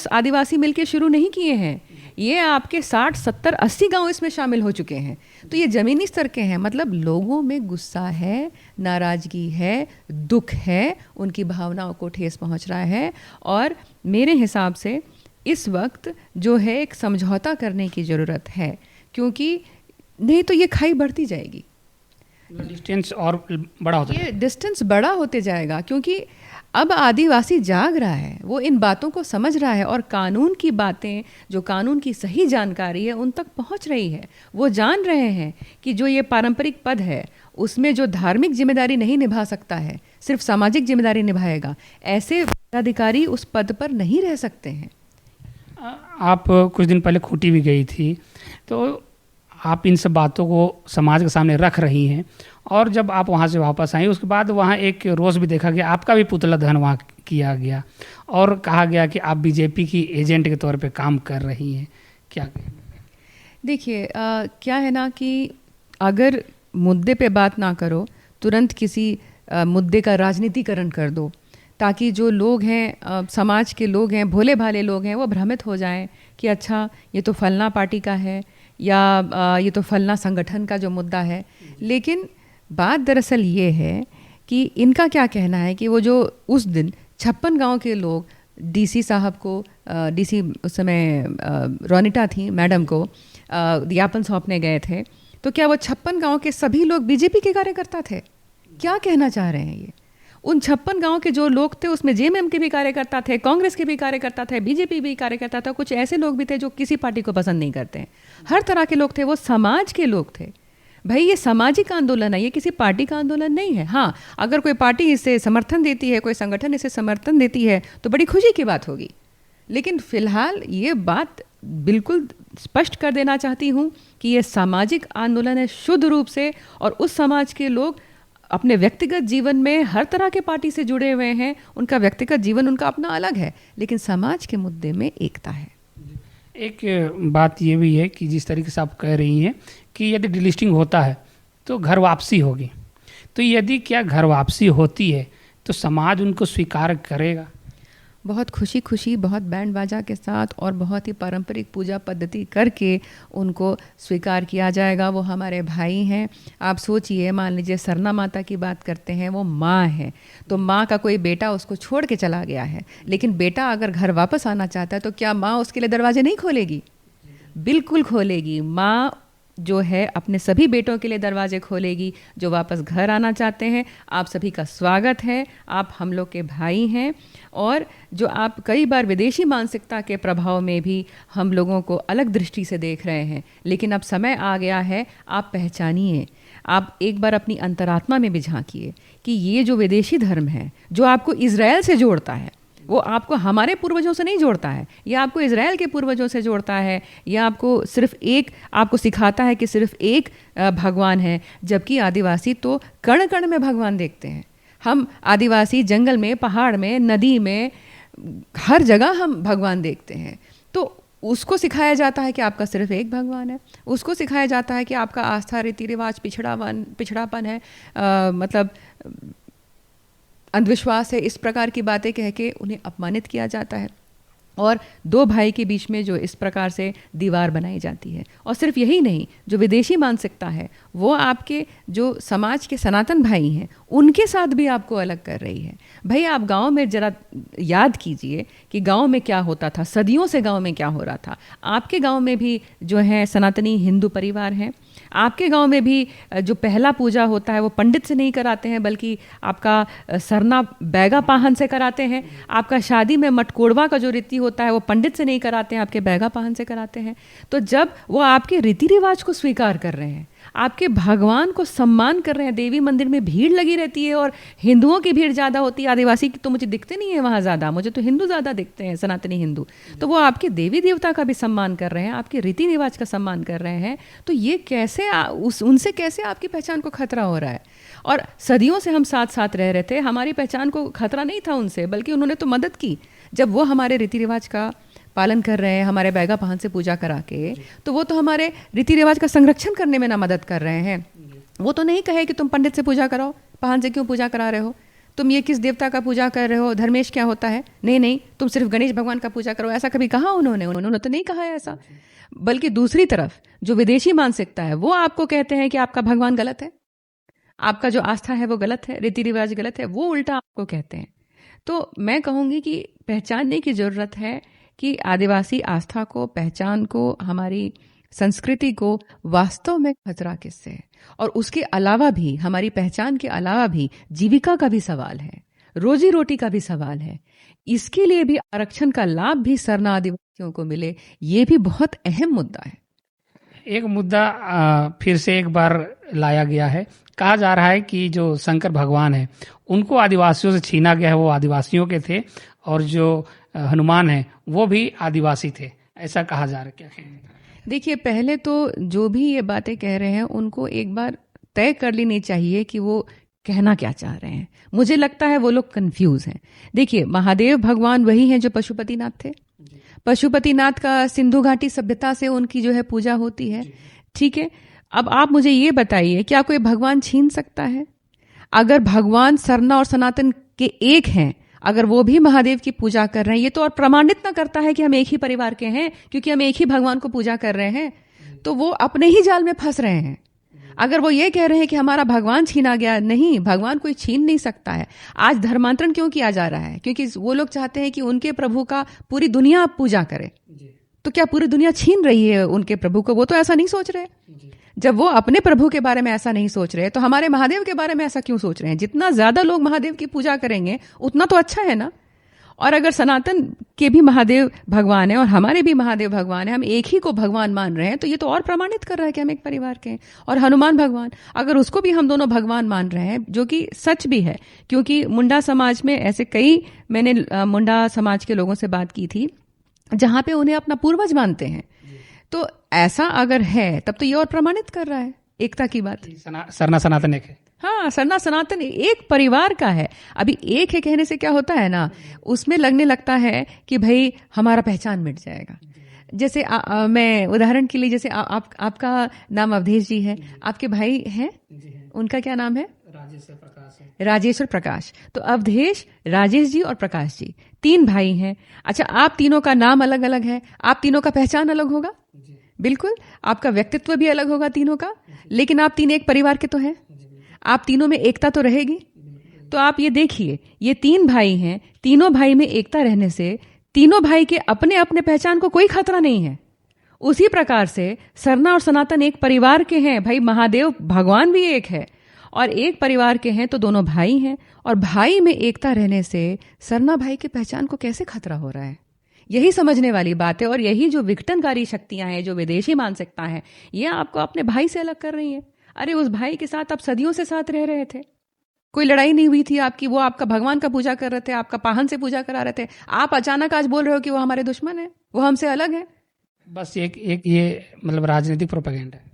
आदिवासी मिलके शुरू नहीं किए हैं। ये आपके 60, 70, 80 गांव इसमें शामिल हो चुके हैं। तो ये ज़मीनी स्तर के हैं। मतलब लोगों में गुस्सा है, नाराज़गी है, दुख है, उनकी भावनाओं को ठेस पहुंच रहा है। और मेरे हिसाब से इस वक्त जो है एक समझौता करने की ज़रूरत है, क्योंकि नहीं तो ये खाई बढ़ती जाएगी, डिस्टेंस और बड़ा होता है। ये डिस्टेंस बड़ा होते जाएगा, क्योंकि अब आदिवासी जाग रहा है, वो इन बातों को समझ रहा है और कानून की बातें, जो कानून की सही जानकारी है, उन तक पहुंच रही है। वो जान रहे हैं कि जो ये पारंपरिक पद है उसमें जो धार्मिक जिम्मेदारी नहीं निभा सकता है, सिर्फ सामाजिक जिम्मेदारी निभाएगा, ऐसे अधिकारी उस पद पर नहीं रह सकते हैं। आप कुछ दिन पहले खूंटी भी गई थी, तो आप इन सब बातों को समाज के सामने रख रही हैं, और जब आप वहाँ से वापस आई उसके बाद वहाँ एक रोष भी देखा गया, आपका भी पुतला दहन वहाँ किया गया और कहा गया कि आप बीजेपी की एजेंट के तौर पे काम कर रही हैं। क्या देखिए, क्या है ना कि अगर मुद्दे पे बात ना करो, तुरंत किसी मुद्दे का राजनीतिकरण कर दो, ताकि जो लोग हैं, समाज के लोग हैं, भोले भाले लोग हैं, वो भ्रमित हो जाएं कि अच्छा ये तो फलना पार्टी का है या ये तो फलना संगठन का जो मुद्दा है। लेकिन बात दरअसल ये है कि इनका क्या कहना है कि वो जो उस दिन 56 गांव के लोग डीसी साहब को, डीसी उस समय रोनिटा थी मैडम को, ज्ञापन सौंपने गए थे, तो क्या वो 56 गांव के सभी लोग बीजेपी के कार्यकर्ता थे? क्या कहना चाह रहे हैं ये? उन 56 गांव के जो लोग थे उसमें जेएमएम के भी कार्यकर्ता थे, कांग्रेस के भी कार्यकर्ता थे, बीजेपी भी कार्यकर्ता था, कुछ ऐसे लोग भी थे जो किसी पार्टी को पसंद नहीं करते हैं। हर तरह के लोग थे, वो समाज के लोग थे। भाई ये सामाजिक आंदोलन है, ये किसी पार्टी का आंदोलन नहीं है। हाँ, अगर कोई पार्टी इसे समर्थन देती है, कोई संगठन इसे समर्थन देती है तो बड़ी खुशी की बात होगी। लेकिन फिलहाल ये बात बिल्कुल स्पष्ट कर देना चाहती हूँ कि ये सामाजिक आंदोलन है शुद्ध रूप से, और उस समाज के लोग अपने व्यक्तिगत जीवन में हर तरह के पार्टी से जुड़े हुए हैं। उनका व्यक्तिगत जीवन उनका अपना अलग है, लेकिन समाज के मुद्दे में एकता है। एक बात ये भी है कि जिस तरीके से आप कह रही हैं कि यदि डिलिस्टिंग होता है तो घर वापसी होगी, तो यदि क्या घर वापसी होती है तो समाज उनको स्वीकार करेगा? बहुत खुशी खुशी, बहुत बैंड बाजा के साथ और बहुत ही पारंपरिक पूजा पद्धति करके उनको स्वीकार किया जाएगा। वो हमारे भाई हैं। आप सोचिए, मान लीजिए सरना माता की बात करते हैं, वो माँ है, तो माँ का कोई बेटा उसको छोड़ के चला गया है, लेकिन बेटा अगर घर वापस आना चाहता है तो क्या माँ उसके लिए दरवाजे नहीं खोलेगी? बिल्कुल खोलेगी। माँ जो है अपने सभी बेटों के लिए दरवाजे खोलेगी जो वापस घर आना चाहते हैं। आप सभी का स्वागत है, आप हम लोग के भाई हैं। और जो आप कई बार विदेशी मानसिकता के प्रभाव में भी हम लोगों को अलग दृष्टि से देख रहे हैं, लेकिन अब समय आ गया है, आप पहचानिए, आप एक बार अपनी अंतरात्मा में भी झांकिए कि ये जो विदेशी धर्म है जो आपको इजराइल से जोड़ता है, वो आपको हमारे पूर्वजों से नहीं जोड़ता है, या आपको इजराइल के पूर्वजों से जोड़ता है, या आपको सिर्फ एक, आपको सिखाता है कि सिर्फ एक भगवान है, जबकि आदिवासी तो कण कण में भगवान देखते हैं। हम आदिवासी जंगल में, पहाड़ में, नदी में, हर जगह हम भगवान देखते हैं। तो उसको सिखाया जाता है कि आपका सिर्फ एक भगवान है। उसको सिखाया जाता है कि आपका आस्था, रीति रिवाज, पिछड़ापन है, मतलब अंधविश्वास है। इस प्रकार की बातें कह के उन्हें अपमानित किया जाता है, और दो भाई के बीच में जो इस प्रकार से दीवार बनाई जाती है। और सिर्फ यही नहीं, जो विदेशी मानसिकता है वो आपके जो समाज के सनातन भाई हैं उनके साथ भी आपको अलग कर रही है। भाई आप गांव में जरा याद कीजिए कि गांव में क्या होता था, सदियों से गांव में क्या हो रहा था। आपके गांव में भी जो है सनातनी हिंदू परिवार हैं। आपके गांव में भी जो पहला पूजा होता है वो पंडित से नहीं कराते हैं, बल्कि आपका सरना बैगा पाहन से कराते हैं। आपका शादी में मटकोड़वा का जो रीति होता है वो पंडित से नहीं कराते हैं, आपके बैगा पाहन से कराते हैं। तो जब वो आपके रीति रिवाज को स्वीकार कर रहे हैं, आपके भगवान को सम्मान कर रहे हैं, देवी मंदिर में भीड़ लगी रहती है और हिंदुओं की भीड़ ज़्यादा होती है, आदिवासी की तो मुझे दिखते नहीं है वहाँ ज़्यादा, मुझे तो हिंदू ज़्यादा दिखते हैं, सनातनी हिंदू। तो वो आपके देवी देवता का भी सम्मान कर रहे हैं, आपके रीति रिवाज का सम्मान कर रहे हैं। तो ये कैसे उनसे कैसे आपकी पहचान को खतरा हो रहा है? और सदियों से हम साथ साथ रह रहे थे, हमारी पहचान को खतरा नहीं था उनसे, बल्कि उन्होंने तो मदद की। जब वो हमारे रीति रिवाज का पालन कर रहे हैं, हमारे बैगा पाहन से पूजा करा के, तो वो तो हमारे रीति रिवाज का संरक्षण करने में ना मदद कर रहे हैं। वो तो नहीं कहे कि तुम पंडित से पूजा कराओ, पाहन से क्यों पूजा करा रहे हो, तुम ये किस देवता का पूजा कर रहे हो, धर्मेश क्या होता है, नहीं तुम सिर्फ गणेश भगवान का पूजा करो, ऐसा कभी कहा उन्होंने तो नहीं कहा है ऐसा। बल्कि दूसरी तरफ जो विदेशी मानसिकता है वो आपको कहते हैं कि आपका भगवान गलत है, आपका जो आस्था है वो गलत है, रीति रिवाज गलत है, वो उल्टा आपको कहते हैं। तो मैं कहूँगी कि पहचानने की ज़रूरत है कि आदिवासी आस्था को, पहचान को, हमारी संस्कृति को वास्तव में खतरा किससे है। और उसके अलावा भी, हमारी पहचान के अलावा भी जीविका का भी सवाल है, रोजी रोटी का भी सवाल है। इसके लिए भी आरक्षण का लाभ भी सरना आदिवासियों को मिले, ये भी बहुत अहम मुद्दा है। एक मुद्दा फिर से एक बार लाया गया है। कहा जा रहा है कि जो शंकर भगवान है उनको आदिवासियों से छीना गया है, वो आदिवासियों के थे, और जो हनुमान है वो भी आदिवासी थे, ऐसा कहा जा रहा है। क्या देखिए, पहले तो जो भी ये बातें कह रहे हैं उनको एक बार तय कर लेनी चाहिए कि वो कहना क्या चाह रहे हैं। मुझे लगता है वो लोग कंफ्यूज हैं। देखिए, महादेव भगवान वही हैं जो पशुपतिनाथ थे। पशुपतिनाथ का सिंधु घाटी सभ्यता से उनकी जो है पूजा होती है, ठीक है। अब आप मुझे ये बताइए, क्या कोई भगवान छीन सकता है? अगर भगवान सरना और सनातन के एक हैं, अगर वो भी महादेव की पूजा कर रहे हैं, ये तो और प्रमाणित ना करता है कि हम एक ही परिवार के हैं, क्योंकि हम एक ही भगवान को पूजा कर रहे हैं। तो वो अपने ही जाल में फंस रहे हैं। अगर वो ये कह रहे हैं कि हमारा भगवान छीना गया, नहीं, भगवान कोई छीन नहीं सकता है। आज धर्मांतरण क्यों किया जा रहा है? क्योंकि वो लोग चाहते हैं कि उनके प्रभु का पूरी दुनिया पूजा करे। तो क्या पूरी दुनिया छीन रही है उनके प्रभु को? वो तो ऐसा नहीं सोच रहे। जब वो अपने प्रभु के बारे में ऐसा नहीं सोच रहे, तो हमारे महादेव के बारे में ऐसा क्यों सोच रहे हैं? जितना ज्यादा लोग महादेव की पूजा करेंगे उतना तो अच्छा है ना। और अगर सनातन के भी महादेव भगवान है और हमारे भी महादेव भगवान है, हम एक ही को भगवान मान रहे हैं, तो ये तो और प्रमाणित कर रहा है कि हम एक परिवार के हैं। और हनुमान भगवान, अगर उसको भी हम दोनों भगवान मान रहे हैं, जो कि सच भी है, क्योंकि मुंडा समाज में ऐसे कई, मैंने मुंडा समाज के लोगों से बात की थी जहां पे उन्हें अपना पूर्वज मानते हैं। तो ऐसा अगर है तब तो ये और प्रमाणित कर रहा है एकता की बात। सरना सनातन एक है। हाँ, सरना सनातन एक परिवार का है। अभी एक है कहने से क्या होता है ना, उसमें लगने लगता है कि भाई हमारा पहचान मिट जाएगा। जैसे मैं उदाहरण के लिए, जैसे आपका नाम अवधेश जी है, आपके भाई हैं, उनका क्या नाम है? राजेश्वर प्रकाश। तो अवधेश, राजेश जी और प्रकाश जी, 3 भाई हैं। अच्छा, आप तीनों का नाम अलग अलग है, आप तीनों का पहचान अलग होगा, बिल्कुल, आपका व्यक्तित्व भी अलग होगा तीनों का, लेकिन आप तीन एक परिवार के तो हैं। आप तीनों में एकता तो रहेगी। तो आप ये देखिए, ये 3 भाई हैं, तीनों भाई में एकता रहने से तीनों भाई के अपने अपने पहचान को कोई खतरा नहीं है। उसी प्रकार से सरना और सनातन एक परिवार के हैं। भाई महादेव भगवान भी एक है, और एक परिवार के हैं तो दोनों भाई हैं, और भाई में एकता रहने से सरना भाई के पहचान को कैसे खतरा हो रहा है? यही समझने वाली बात है। और यही जो विघटनकारी शक्तियां हैं, जो विदेशी मानसिकता है, ये आपको अपने भाई से अलग कर रही है। अरे उस भाई के साथ आप सदियों से साथ रह रहे थे, कोई लड़ाई नहीं हुई थी आपकी, वो आपका भगवान का पूजा कर रहे थे, आपका पाहन से पूजा करा रहे थे। आप अचानक आज बोल रहे हो कि वो हमारे दुश्मन है, वो हमसे अलग है। बस एक ये मतलब राजनीतिक प्रोपेगेंडा है।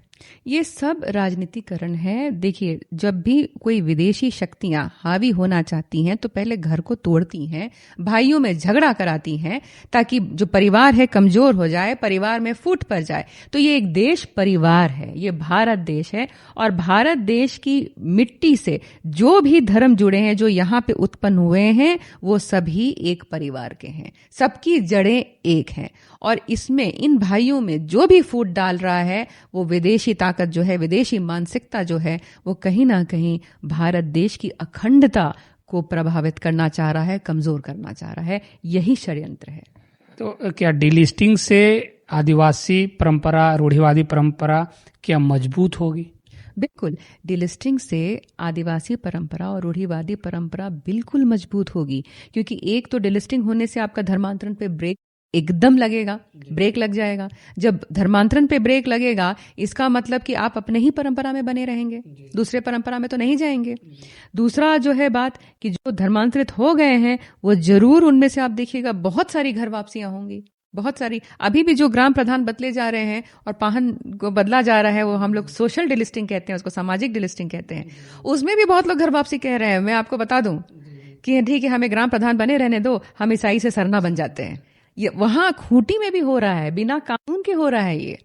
ये सब राजनीतिकरण है। देखिए, जब भी कोई विदेशी शक्तियां हावी होना चाहती हैं तो पहले घर को तोड़ती हैं, भाइयों में झगड़ा कराती हैं, ताकि जो परिवार है कमजोर हो जाए, परिवार में फूट पड़ जाए। तो ये एक देश परिवार है, ये भारत देश है, और भारत देश की मिट्टी से जो भी धर्म जुड़े हैं, जो यहाँ पे उत्पन्न हुए हैं, वो सभी एक परिवार के हैं, सबकी जड़ें एक हैं। और इसमें इन भाइयों में जो भी फूट डाल रहा है, वो विदेशी ताकत जो है, विदेशी मानसिकता जो है, वो कहीं ना कहीं भारत देश की अखंडता को प्रभावित करना चाह रहा है, कमजोर करना चाह रहा है। यही षड्यंत्र है। तो क्या डीलिस्टिंग से आदिवासी परंपरा, रूढ़िवादी परंपरा क्या मजबूत होगी? बिल्कुल, डिलिस्टिंग से आदिवासी परंपरा और रूढ़िवादी परंपरा बिल्कुल मजबूत होगी, क्योंकि एक तो डिलिस्टिंग होने से आपका धर्मांतरण पे ब्रेक एकदम लगेगा, ब्रेक लग जाएगा। जब धर्मांतरण पे ब्रेक लगेगा, इसका मतलब कि आप अपने ही परंपरा में बने रहेंगे, दूसरे परंपरा में तो नहीं जाएंगे। दूसरा जो है बात, कि जो धर्मांतरित हो गए हैं, वो जरूर, उनमें से आप देखिएगा बहुत सारी घर वापसियां होंगी, बहुत सारी। अभी भी जो ग्राम प्रधान बदले जा रहे हैं और पाहन को बदला जा रहा है, वो हम लोग सोशल डिलिस्टिंग कहते हैं, उसको सामाजिक डिलिस्टिंग कहते हैं। उसमें भी बहुत लोग घर वापसी कह रहे हैं। मैं आपको बता दूं कि ठीक है, हमें ग्राम प्रधान बने रहने दो, हम ईसाई से सरना बन जाते हैं। ये वहां खूंटी में भी हो रहा है, बिना कानून के हो रहा है ये।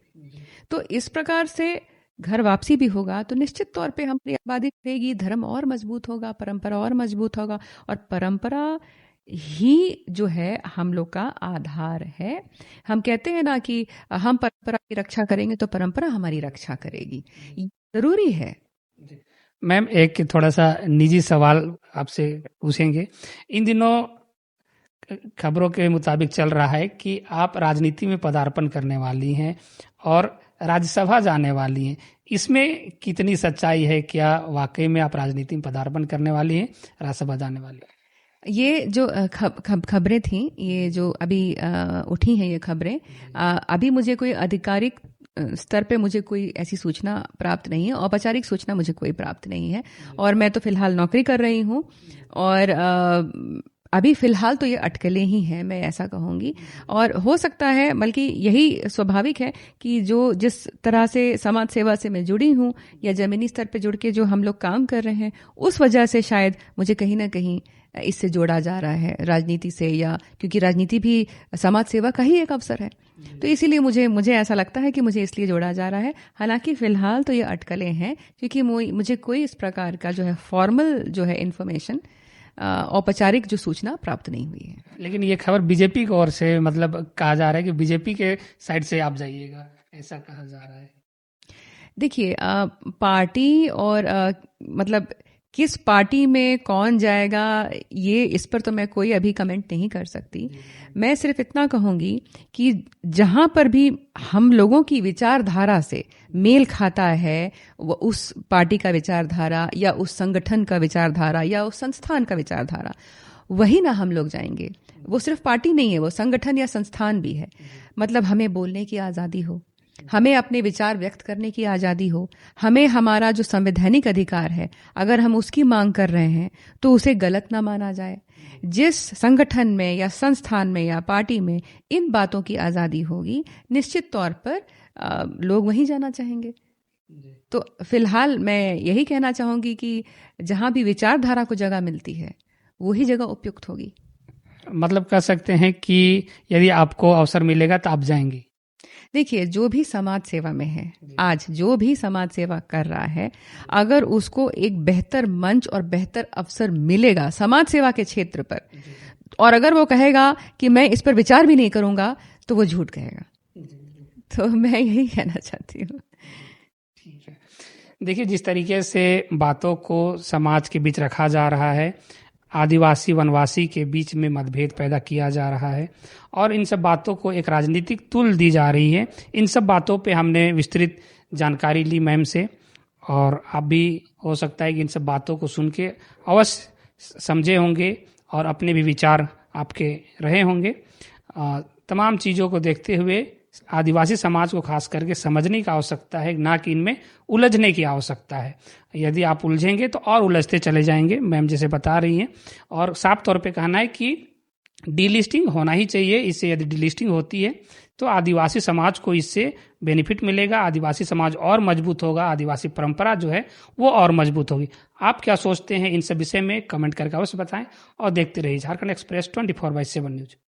तो इस प्रकार से घर वापसी भी होगा तो निश्चित तौर पे हमारी आबादी रहेगी, धर्म और मजबूत होगा, परंपरा और मजबूत होगा। और परंपरा ही जो है हम लोग का आधार है। हम कहते हैं ना कि हम परंपरा की रक्षा करेंगे तो परंपरा हमारी रक्षा करेगी, जरूरी है। मैम, एक थोड़ा सा निजी सवाल आपसे पूछेंगे। इन दिनों खबरों के मुताबिक चल रहा है कि आप राजनीति में पदार्पण करने वाली हैं और राज्यसभा जाने वाली हैं। इसमें कितनी सच्चाई है? क्या वाकई में आप राजनीति में पदार्पण करने वाली हैं, राज्यसभा जाने वाली हैं? ये जो खबरें थी, ये जो अभी उठी हैं ये खबरें, अभी मुझे कोई आधिकारिक स्तर पे मुझे कोई ऐसी सूचना प्राप्त नहीं है, औपचारिक सूचना मुझे कोई प्राप्त नहीं है। और मैं तो फिलहाल नौकरी कर रही हूँ, और अभी फिलहाल तो ये अटकलें ही हैं, मैं ऐसा कहूँगी। और हो सकता है, बल्कि यही स्वाभाविक है कि जो जिस तरह से समाज सेवा से मैं जुड़ी हूँ, या जमीनी स्तर पे जुड़ के जो हम लोग काम कर रहे हैं, उस वजह से शायद मुझे कहीं ना कहीं इससे जोड़ा जा रहा है राजनीति से, या क्योंकि राजनीति भी समाज सेवा का ही एक अवसर है, तो इसीलिए मुझे ऐसा लगता है कि मुझे इसलिए जोड़ा जा रहा है। हालांकि फिलहाल तो ये अटकलें हैं, क्योंकि मुझे कोई इस प्रकार का जो है फॉर्मल जो है इन्फॉर्मेशन, औपचारिक जो सूचना प्राप्त नहीं हुई है। लेकिन ये खबर बीजेपी की ओर से मतलब कहा जा रहा है कि बीजेपी के साइड से आप जाइएगा, ऐसा कहा जा रहा है। देखिए, पार्टी और मतलब किस पार्टी में कौन जाएगा, ये इस पर तो मैं कोई अभी कमेंट नहीं कर सकती। मैं सिर्फ इतना कहूंगी कि जहां पर भी हम लोगों की विचारधारा से मेल खाता है, वो उस पार्टी का विचारधारा या उस संगठन का विचारधारा या उस संस्थान का विचारधारा, वही ना हम लोग जाएंगे। वो सिर्फ पार्टी नहीं है, वो संगठन या संस्थान भी है। मतलब हमें बोलने की आज़ादी हो, हमें अपने विचार व्यक्त करने की आज़ादी हो, हमें हमारा जो संवैधानिक अधिकार है, अगर हम उसकी मांग कर रहे हैं तो उसे गलत ना माना जाए। जिस संगठन में या संस्थान में या पार्टी में इन बातों की आज़ादी होगी, निश्चित तौर पर लोग वहीं जाना चाहेंगे। तो फिलहाल मैं यही कहना चाहूँगी कि जहाँ भी विचारधारा को जगह मिलती है, वही जगह उपयुक्त होगी। मतलब कह सकते हैं कि यदि आपको अवसर मिलेगा तो आप जाएंगे। देखिए, जो भी समाज सेवा में है आज, जो भी समाज सेवा कर रहा है, अगर उसको एक बेहतर मंच और बेहतर अवसर मिलेगा समाज सेवा के क्षेत्र पर, और अगर वो कहेगा कि मैं इस पर विचार भी नहीं करूंगा, तो वो झूठ कहेगा। तो मैं यही कहना चाहती हूँ। ठीक है, देखिए जिस तरीके से बातों को समाज के बीच रखा जा रहा है, आदिवासी वनवासी के बीच में मतभेद पैदा किया जा रहा है और इन सब बातों को एक राजनीतिक तुल दी जा रही है। इन सब बातों पे हमने विस्तृत जानकारी ली मैम से, और आप भी हो सकता है कि इन सब बातों को सुन के अवश्य समझे होंगे और अपने भी विचार आपके रहे होंगे। तमाम चीज़ों को देखते हुए आदिवासी समाज को खास करके समझने की आवश्यकता है, ना कि इनमें उलझने की आवश्यकता है। यदि आप उलझेंगे तो और उलझते चले जाएंगे, मैम जैसे बता रही हैं। और साफ तौर पे कहना है कि डीलिस्टिंग होना ही चाहिए। इससे यदि डीलिस्टिंग होती है तो आदिवासी समाज को इससे बेनिफिट मिलेगा, आदिवासी समाज और मजबूत होगा, आदिवासी परंपरा जो है वो और मजबूत होगी। आप क्या सोचते हैं इन सब विषय में कमेंट करके अवश्य बताएं और देखते रहिए झारखंड एक्सप्रेस 24/7 न्यूज।